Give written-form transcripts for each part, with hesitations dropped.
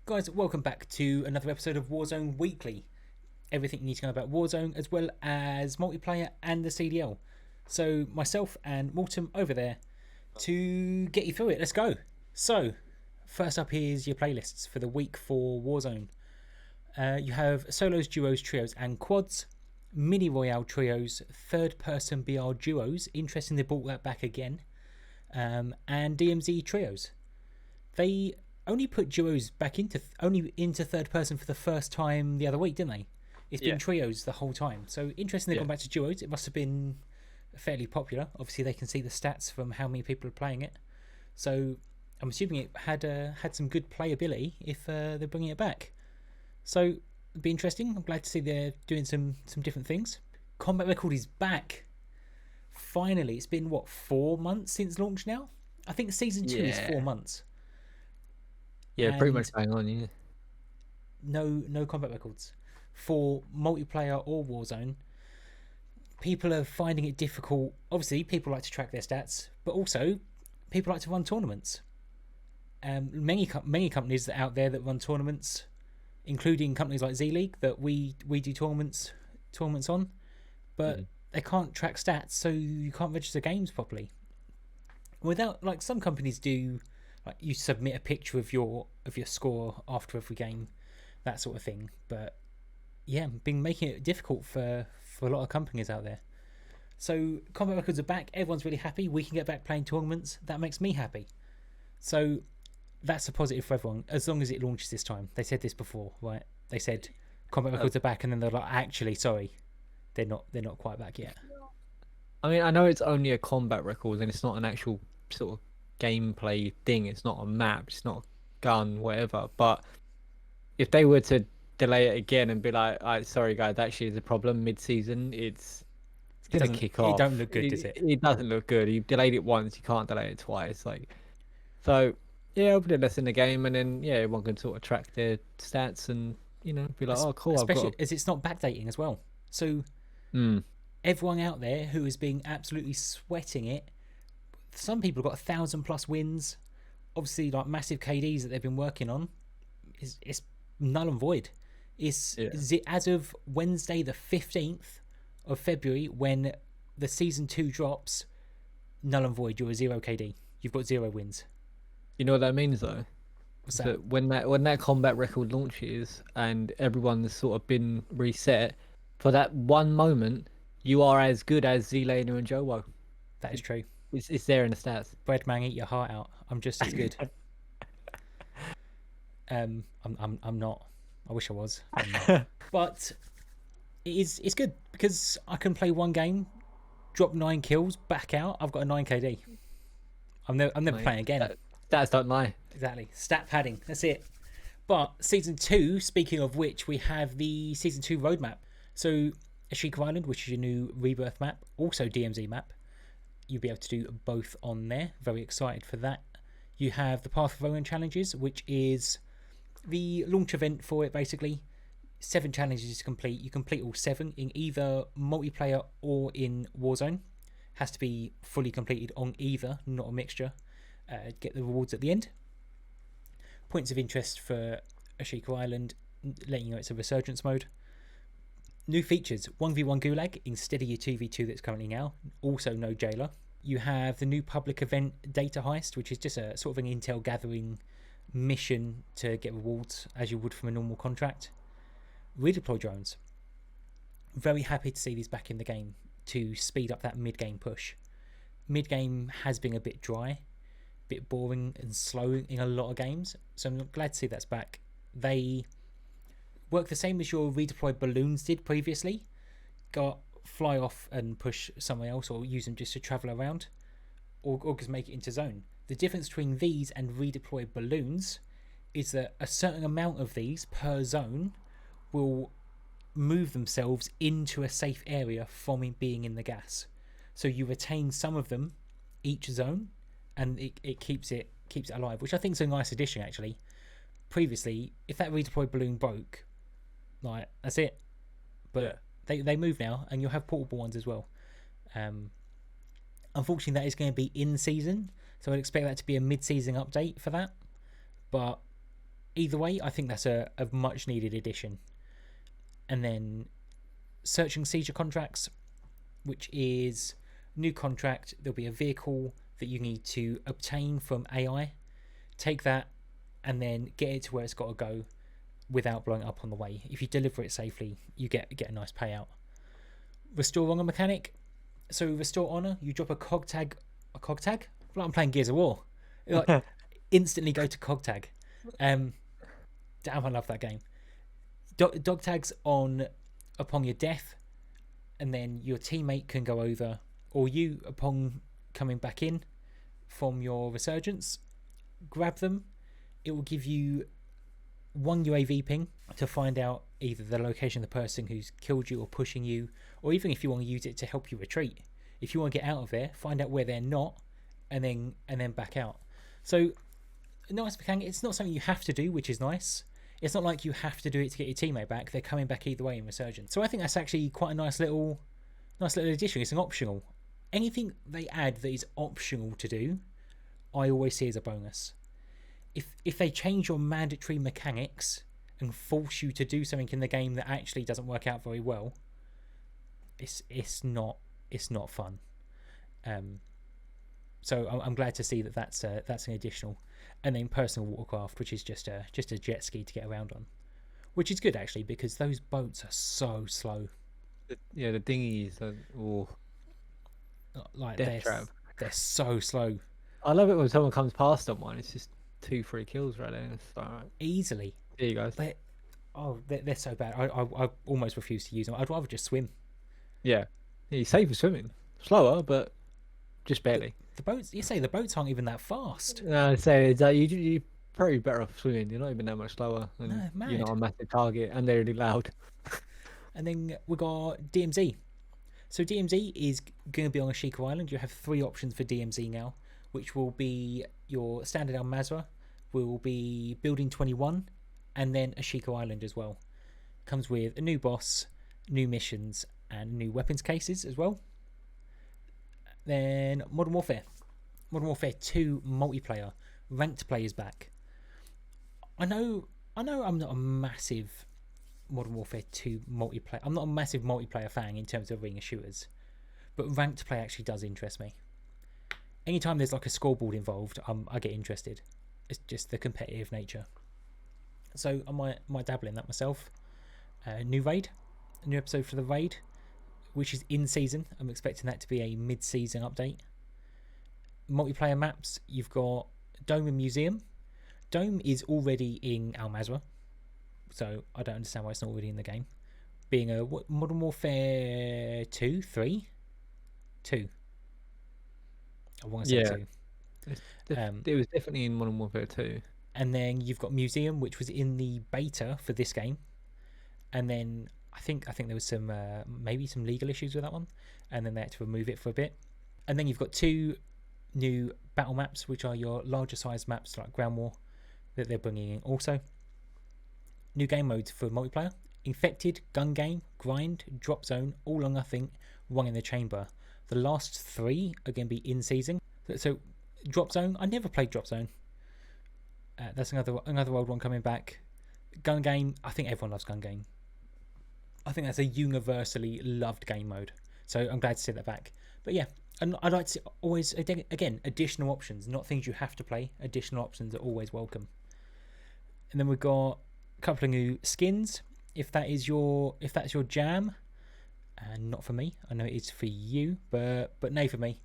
Guys, welcome back to another episode of Warzone Weekly. Everything you need to know about Warzone, as well as multiplayer and the CDL. So, myself and Mortem over there to get you through it. Let's go. So, first up is your playlists for the week for Warzone. You have solos, duos, trios, and quads. Mini Royale trios, third-person BR duos. Interesting they brought that back again. And DMZ trios. They only put duos back into third person for the first time the other week, didn't they? It's been trios the whole time. So interesting they've gone back to duos. It must have been fairly popular. Obviously they can see the stats from how many people are playing it. So I'm assuming it had some good playability if they're bringing it back. So it'll be interesting. I'm glad to see they're doing some different things. Combat Record is back. Finally, it's been 4 months since launch now? I think season 2 is 4 months. Yeah, pretty much bang on, yeah. No combat records. For multiplayer or Warzone, people are finding it difficult. Obviously, people like to track their stats, but also people like to run tournaments. Many companies out there that run tournaments, including companies like Z League that we do tournaments on, but they can't track stats, so you can't register games properly. Without, like some companies do, like you submit a picture of your score after every game, that sort of thing. But yeah, been making it difficult for a lot of companies out there. So combat records are back. Everyone's really happy. We can get back playing tournaments. That makes me happy. So that's a positive for everyone, as long as it launches this time. They said this before, right? They said combat records are back, and then they're like, actually, sorry, they're not quite back yet. I mean, I know it's only a combat record and it's not an actual sort of gameplay thing. It's not a map. It's not a gun, whatever. But if they were to delay it again and be like, "All right, sorry guys, actually is a problem mid-season," it's gonna kick off. It don't look good, does it? It doesn't look good. You delayed it once, you can't delay it twice. So yeah, I'll put it less in the game, and then everyone can sort of track their stats and be like, "Oh, cool." Especially as it's not backdating as well. So everyone out there who is being absolutely sweating it. Some people got 1,000+ wins. Obviously, like massive KDs that they've been working on. It's null and void. Is it as of Wednesday the 15th of February when the season 2 drops? Null and void. You're a 0 KD. You've got 0 wins. You know what that means though? What's that? When that combat record launches and everyone's sort of been reset, for that one moment, you are as good as Z-Laner and Jowo. That is true. It's there in the stats. Breadman, eat your heart out. I'm just as good. I'm not. I wish I was. But it's good because I can play one game, drop 9 kills, back out. I've got a 9 KD. I'm never playing again. Stats don't lie. Exactly. Stat padding. That's it. But season 2, speaking of which, we have the season 2 roadmap. So Ashika Island, which is your new Rebirth map, also DMZ map. You'll be able to do both on there. Very excited for that. You have the Path of Owen challenges, which is the launch event for it, basically. 7 challenges to complete. You complete all 7 in either multiplayer or in Warzone. Has to be fully completed on either, not a mixture. Get the rewards at the end. Points of interest for Ashika Island, letting you know it's a Resurgence mode. New features, 1v1 Gulag instead of your 2v2 that's currently now. Also no jailer. You have the new public event Data Heist, which is just a sort of an intel gathering mission to get rewards as you would from a normal contract. Redeploy drones. Very happy to see these back in the game to speed up that mid-game push. Mid-game has been a bit dry, a bit boring and slow in a lot of games, so I'm glad to see that's back. They work the same as your redeployed balloons did previously. Fly off and push somewhere else, or use them just to travel around, or just make it into zone. The difference between these and redeployed balloons is that a certain amount of these per zone will move themselves into a safe area from being in the gas. So you retain some of them each zone, and it keeps it alive, which I think is a nice addition actually. Previously, if that redeployed balloon broke, like that's it. But they move now, and you'll have portable ones as well. Unfortunately, that is going to be in season, so I'd expect that to be a mid-season update for that. But either way, I think that's a much needed addition. And then searching seizure contracts, which is new contract. There'll be a vehicle that you need to obtain from AI. Take that and then get it to where it's got to go without blowing up on the way. If you deliver it safely, you get a nice payout. Restore honor mechanic. So restore honor, you drop a cog tag. Like I'm playing Gears of War. Like instantly go to cog tag. Damn, I love that game. Dog tags upon your death, and then your teammate can go over, or you upon coming back in from your resurgence, grab them. It will give you one UAV ping to find out either the location of the person who's killed you or pushing you, or even if you want to use it to help you retreat. If you want to get out of there, find out where they're not, and then back out. So nice mechanic. It's not something you have to do, which is nice. It's not like you have to do it to get your teammate back. They're coming back either way in Resurgence. So I think that's actually quite a nice little addition. It's an optional. Anything they add that is optional to do, I always see as a bonus. If they change your mandatory mechanics and force you to do something in the game that actually doesn't work out very well, it's not fun. So I'm glad to see that's an additional. And then personal watercraft, which is just a jet ski to get around on, which is good actually because those boats are so slow. The dinghies are like death trap. They're so slow. I love it when someone comes past on one. It's just 2-3 kills right there. It's all right. Easily. There you go. They're so bad. I almost refuse to use them. I'd rather just swim. Yeah, you're safe for swimming. Slower, but just barely. The boats aren't even that fast. No, I'd say it's you're probably better off swimming. You're not even that much slower. And you're not a massive target, and they're really loud. And then we got DMZ. So DMZ is going to be on Ashika Island. You have 3 options for DMZ now, which will be your standard Al Mazrah, will be Building 21, and then Ashika Island as well. Comes with a new boss, new missions, and new weapons cases as well. Then Modern Warfare 2 multiplayer, ranked players back. I know I'm not a massive Modern Warfare 2 multiplayer. I'm not a massive multiplayer fan in terms of arena shooters, but ranked play actually does interest me. Anytime there's like a scoreboard involved, I get interested. It's just the competitive nature. So I might dabble in that myself. New episode for the raid, which is in season. I'm expecting that to be a mid-season update. Multiplayer maps, you've got Dome and Museum. Dome is already in Al Mazrah, so I don't understand why it's not already in the game. Being a Modern Warfare 2. I want to say 2. It was definitely in Modern Warfare 2. And then you've got Museum, which was in the beta for this game. And then I think there was some maybe some legal issues with that one, and then they had to remove it for a bit. And then you've got 2 new battle maps, which are your larger size maps like Ground War that they're bringing in. Also, new game modes for multiplayer: Infected, Gun Game, Grind, Drop Zone, All or Nothing, One in the Chamber. The last 3 are going to be in season. So Drop Zone, I never played Drop Zone. That's another old one coming back. Gun Game, I think everyone loves Gun Game. I think that's a universally loved game mode. So I'm glad to see that back. But yeah, and I'd like to see always, again, additional options, not things you have to play. Additional options are always welcome. And then we've got a couple of new skins. If that's your jam, and not for me. I know it is for you, but nay for me.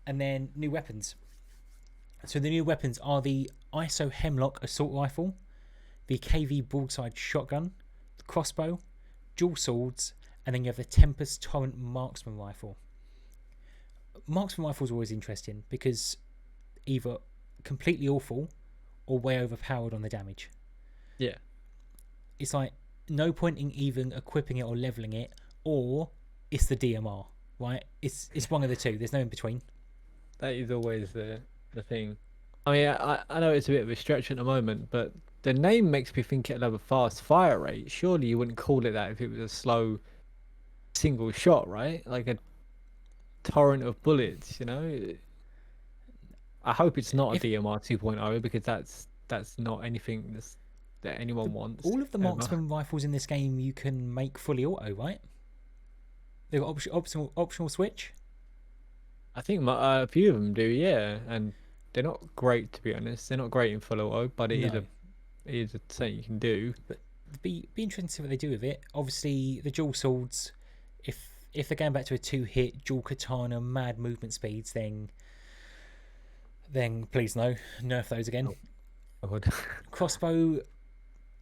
And then new weapons. So the new weapons are the ISO Hemlock Assault Rifle, the KV Broadside Shotgun, the Crossbow, dual swords, and then you have the Tempest Torrent Marksman Rifle. Marksman Rifle is always interesting because either completely awful or way overpowered on the damage. Yeah. It's like no point in even equipping it or leveling it, or it's the DMR, right? It's one of the two. There's no in between. That is always the thing. I mean, I know it's a bit of a stretch at the moment, but the name makes me think it'll have a fast fire rate. Surely you wouldn't call it that if it was a slow single shot, right? Like a torrent of bullets, you know? I hope it's not a DMR 2.0 because that's not anything that anyone wants. All of the marksman rifles in this game you can make fully auto, right? They've got optional switch. I think a few of them do, yeah, and they're not great, to be honest. They're not great in full auto, but it is a thing you can do. But be interesting to see what they do with it. Obviously, the dual swords, if they're going back to a 2-hit dual katana, mad movement speeds, then please no, nerf those again. Oh. Crossbow,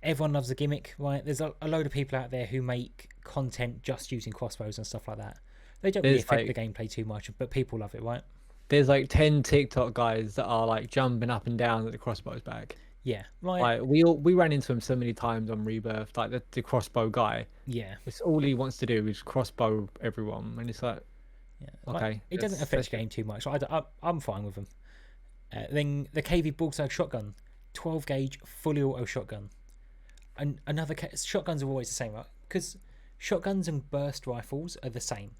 everyone loves a gimmick, right? There's a load of people out there who make content just using crossbows and stuff like that. They don't really affect the gameplay too much, but people love it, right? There's like 10 TikTok guys that are like jumping up and down at the crossbow's back. Yeah, right. Like we ran into him so many times on Rebirth, like the crossbow guy. Yeah, it's all he wants to do is crossbow everyone, and it's like, yeah, okay, like, it doesn't affect the game too much. I'm fine with them. Then the KV broadside shotgun, 12 gauge fully auto shotgun, and another shotguns are always the same, right? Because shotguns and burst rifles are the same.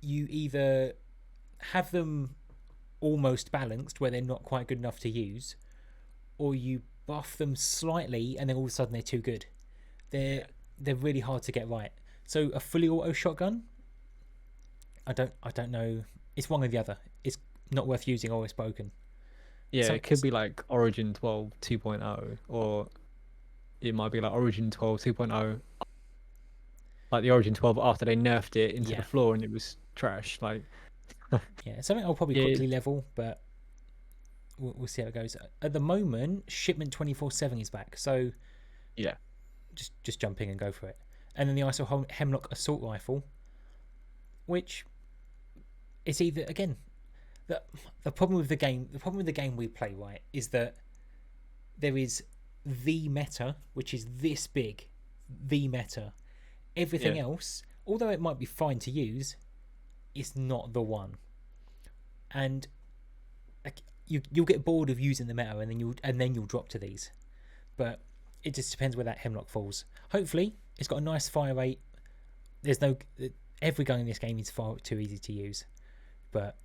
You either have them almost balanced where they're not quite good enough to use, or you buff them slightly and then all of a sudden they're too good. They're really hard to get right. So a fully auto shotgun, I don't know. It's one or the other. It's not worth using or it's broken. Yeah, so it could be like Origin 12 2.0, or it might be like Origin 12 2.0, like the Origin 12 after they nerfed it into the floor and it was trash. Like, yeah, something I'll probably quickly level, but we'll see how it goes. At the moment, Shipment 24/7 is back, so yeah, just jump in and go for it. And then the ISO Hemlock assault rifle, which is either again the problem with the game we play, right, is that there is the meta, which is this big, the meta. Everything else, although it might be fine to use, is not the one. And you'll get bored of using the meta, and then you'll drop to these. But it just depends where that Hemlock falls. Hopefully, it's got a nice fire rate. Every gun in this game is far too easy to use, but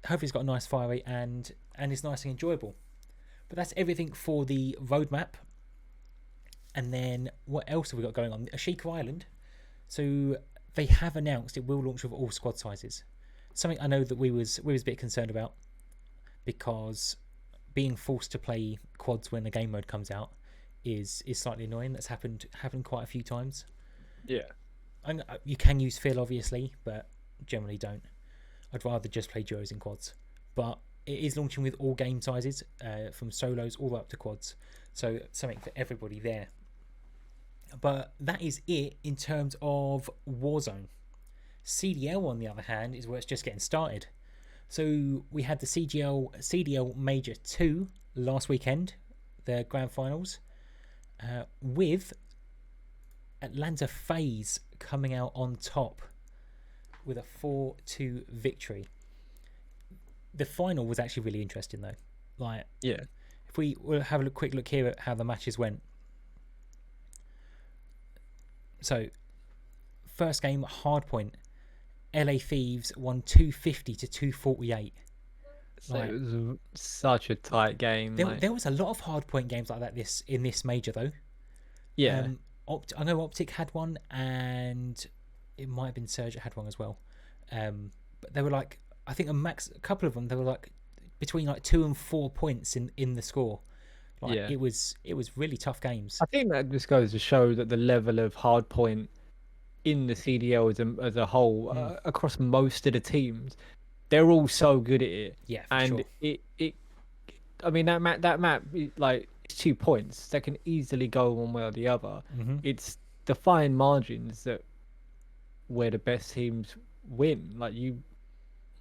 hopefully it's got a nice fire rate and it's nice and enjoyable. But that's everything for the roadmap. And then what else have we got going on? Ashika Island. So they have announced it will launch with all squad sizes. Something I know that we was a bit concerned about, because being forced to play quads when a game mode comes out is slightly annoying. That's happened quite a few times. Yeah. And you can use Phil obviously, but generally don't. I'd rather just play duos and quads. But it is launching with all game sizes, from solos all the way up to quads. So something for everybody there. But that is it in terms of Warzone. CDL, on the other hand, is where it's just getting started. So we had the CDL Major 2 last weekend, the grand finals, with Atlanta FaZe coming out on top with a 4-2 victory. The final was actually really interesting though. Like, yeah, if we'll have a quick look here at how the matches went. So, first game, Hardpoint. LA Thieves won 250 to 248. So it was such a tight game. There was a lot of Hardpoint games like that in this major though. Yeah. I know Optic had one, and it might have been Surge that had one as well. But they were like, I think a couple of them, they were like between like 2 and 4 points in the score. Like, yeah. It was really tough games. I think that just goes to show that the level of Hardpoint in the CDL as a whole, across most of the teams, they're all so good at it. Yeah, and sure. I mean that map, like, it's 2 points that can easily go one way or the other. It's the fine margins that where the best teams win. Like you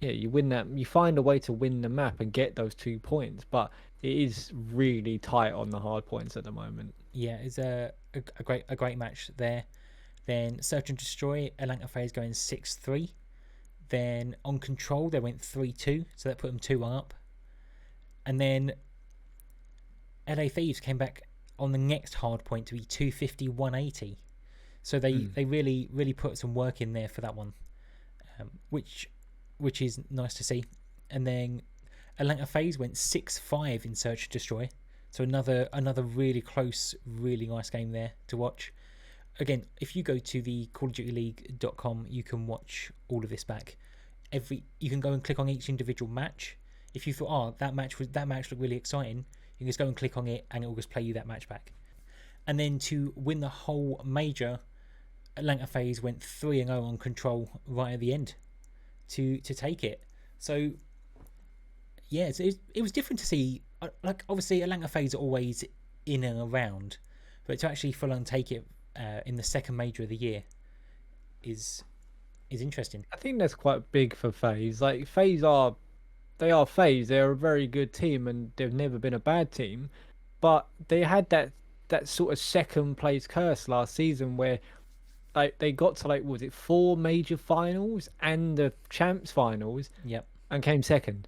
win that, you find a way to win the map and get those 2 points, but it is really tight on the hard points at the moment. Yeah, it's a great match there. Then Search and Destroy, Atlanta FaZe going 6-3. Then on Control they went 3-2, so that put them 2-1 up. And then LA Thieves came back on the next hard point to be 250-180. So they really put some work in there for that one, which is nice to see. And then Atlanta FaZe went 6-5 in Search and Destroy, So another really close, really nice game there to watch. Again, if you go to the CallOfDutyLeague.com, you can watch all of this back. You can go and click on each individual match. If you thought, oh, that match looked really exciting, you can just go and click on it, and it will just play you that match back. And then to win the whole major, Atlanta FaZe went 3-0 on control right at the end to take it. So yeah, it was different to see. Like, obviously Atlanta FaZe are always in and around, but to actually full on take it in the second major of the year is interesting. I think that's quite big for FaZe. Like, FaZe are FaZe. They're a very good team, and they've never been a bad team. But they had that sort of second place curse last season where like they got to, like, was it 4 major finals and the champs finals? Yep. And came second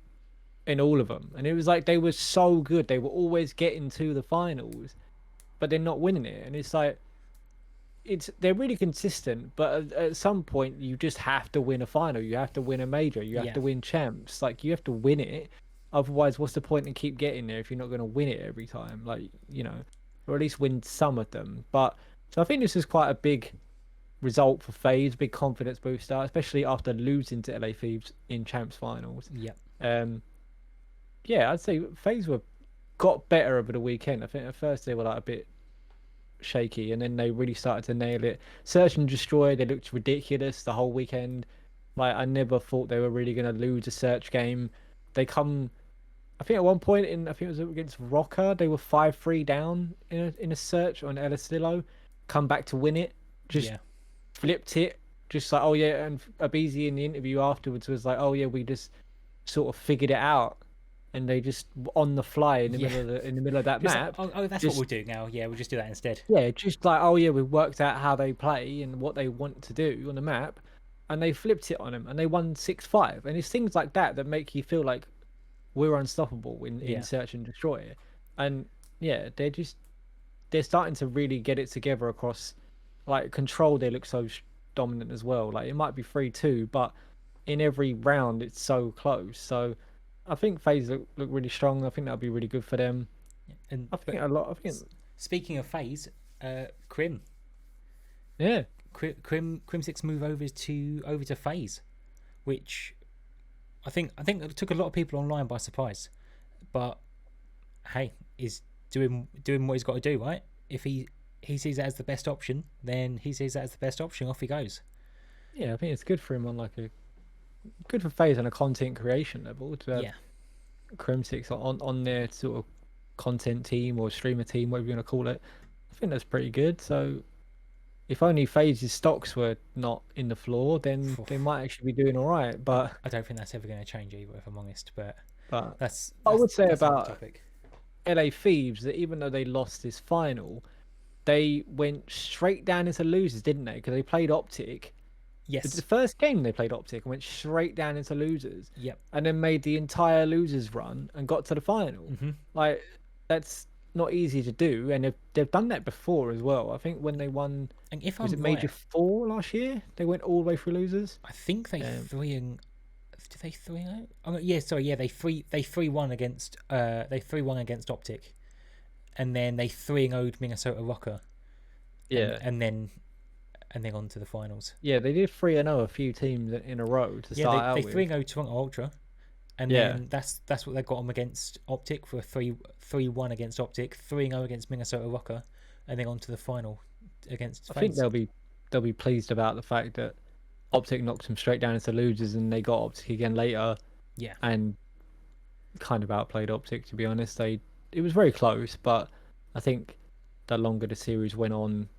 in all of them. And it was like they were so good. They were always getting to the finals, but they're not winning it. And it's like they're really consistent, but at some point you just have to win a final. You have to win a major. You have to win champs. Like, you have to win it. Otherwise, what's the point in keep getting there if you're not going to win it every time? Like, you know, or at least win some of them. But so I think this is quite a big result for FaZe, big confidence booster, especially after losing to LA Thieves in champs finals. Yeah, I'd say FaZe got better over the weekend. I think at first they were like a bit shaky, and then they really started to nail it. Search and Destroy, they looked ridiculous the whole weekend. Like, I never thought they were really going to lose a Search game. They come, I think at one point I think it was against Rocker, they were 5-3 down in a Search on El Estilo, come back to win it, just flipped it, just like, oh yeah. And Abizi in the interview afterwards was like, oh yeah, we just sort of figured it out, and they just on the fly in the middle of that map. Like, oh, that's what we'll do now. Yeah, we'll just do that instead. Yeah, just like, oh yeah, we worked out how they play and what they want to do on the map, and they flipped it on them, and they won 6-5. And it's things like that that make you feel like we're unstoppable in Search and Destroy. And yeah, they're starting to really get it together across, like, Control. They look so dominant as well. Like, it might be 3-2, but in every round it's so close. So I think FaZe look really strong. I think that'll be really good for them. And I think speaking of FaZe, Crim. Yeah. Crim6 move over to FaZe, which I think it took a lot of people online by surprise. But hey, he's doing what he's got to do, right? If he sees that as the best option, then he sees that as the best option. Off he goes. Yeah, I think it's good for him on good for FaZe on a content creation level to have Crim6 on their sort of content team or streamer team, whatever you want to call it. I think that's pretty good. So if only FaZe's stocks were not in the floor, then they might actually be doing all right. But I don't think that's ever going to change either, if I'm honest. But that's I would say about LA Thieves that even though they lost this final, they went straight down into losers, didn't they? Because they played Optic. Yes. The first game they played Optic and went straight down into losers. Yep. And then made the entire losers run and got to the final. Mm-hmm. Like, that's not easy to do, and they've done that before as well. I think when they won, and if was it Major 4 last year? They went all the way through losers. I think they did they 3-0? Oh, yeah, sorry, yeah, they 3-1 against they 3-1 against Optic, and then they 3-0'd Minnesota Rocker. Yeah, and then on to the finals. Yeah, they did 3-0 a few teams in a row to start out with. They 3-0 Toronto Ultra, and then that's what they got them against Optic for a 3-1 against Optic, 3-0 against Minnesota Rocker, and then on to the final against FaZe. I think they'll be pleased about the fact that Optic knocked them straight down into losers, and they got Optic again later. Yeah, and kind of outplayed Optic, to be honest. It was very close, but I think the longer the series went on,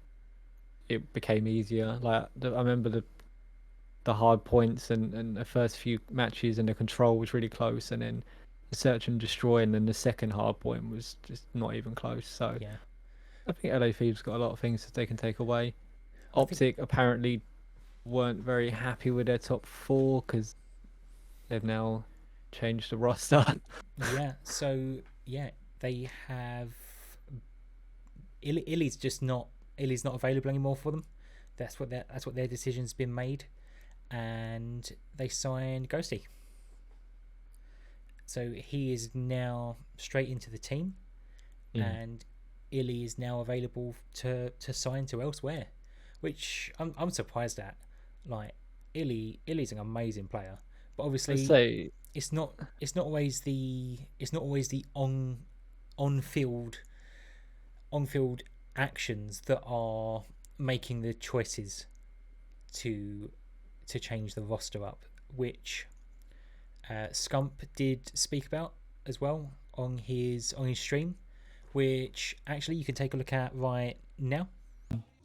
it became easier. Like, I remember the hard points and the first few matches, and the control was really close, and then the Search and Destroy, and then the second hard point was just not even close. So yeah, I think LA Thieves got a lot of things that they can take away. Optic apparently weren't very happy with their top 4 because they've now changed the roster. Yeah, so yeah, they have Illy's not available anymore for them. That's what their decision's been made, and they signed Ghosty. So he is now straight into the team, and illy is now available to sign to elsewhere, which I'm surprised at. Like illy's an amazing player, but obviously it's not always the on field actions that are making the choices to change the roster up, which Scump did speak about as well on his stream, which actually you can take a look at right now.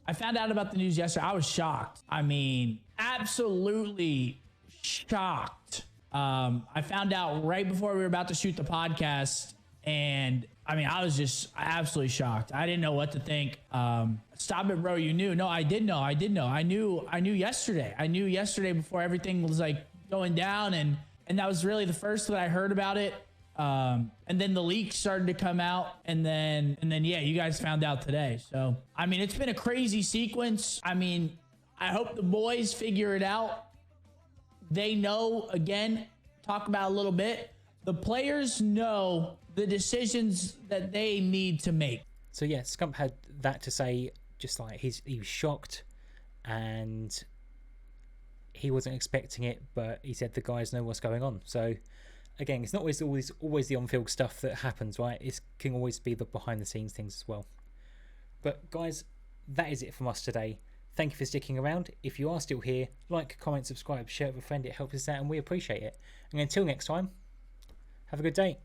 I found out about the news yesterday. I was shocked. I mean, absolutely shocked. I found out right before we were about to shoot the podcast, and I mean, I was just absolutely shocked. I didn't know what to think. Stop it, bro. You knew? No, I did know. I knew yesterday. I knew yesterday before everything was like going down, and that was really the first that I heard about it. And then the leaks started to come out, and then yeah, you guys found out today. So I mean, it's been a crazy sequence. I mean, I hope the boys figure it out. They know, again, talk about a little bit. The players know the decisions that they need to make. So yeah, Scump had that to say, just like he was shocked, and he wasn't expecting it, but he said the guys know what's going on. So again, it's not always the on-field stuff that happens, right? It can always be the behind-the-scenes things as well. But guys, that is it from us today. Thank you for sticking around. If you are still here, like, comment, subscribe, share with a friend. It helps us out and we appreciate it. And until next time, have a good day.